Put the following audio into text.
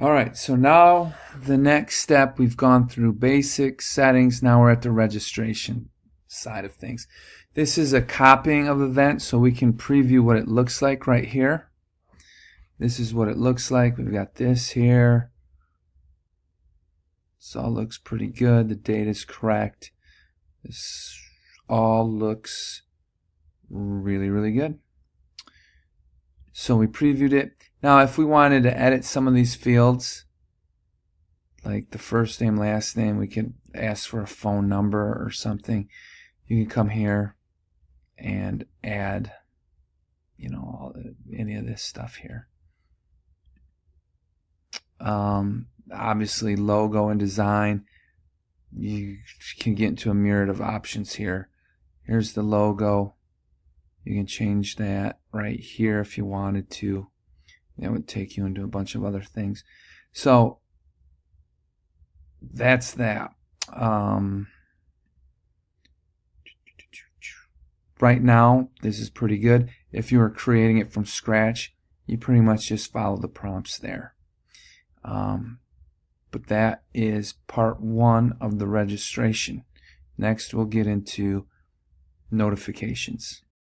All right, so now the next step, we've gone through basic settings. Now we're at the registration side of things. This is a copying of event, so we can preview what it looks like right here. This is what it looks like. We've got this here. This all looks pretty good. The date is correct. This all looks really, really good. So we previewed it. Now if we wanted to edit some of these fields, like the first name, last name, we could ask for a phone number or something. You can come here and add, any of this stuff here. Obviously logo and design, you can get into a myriad of options here. Here's the logo. You can change that right here if you wanted to. That would take you into a bunch of other things. So that's that. Right now, this is pretty good. If you were creating it from scratch, you pretty much just follow the prompts there. But that is part one of the registration. Next, we'll get into notifications.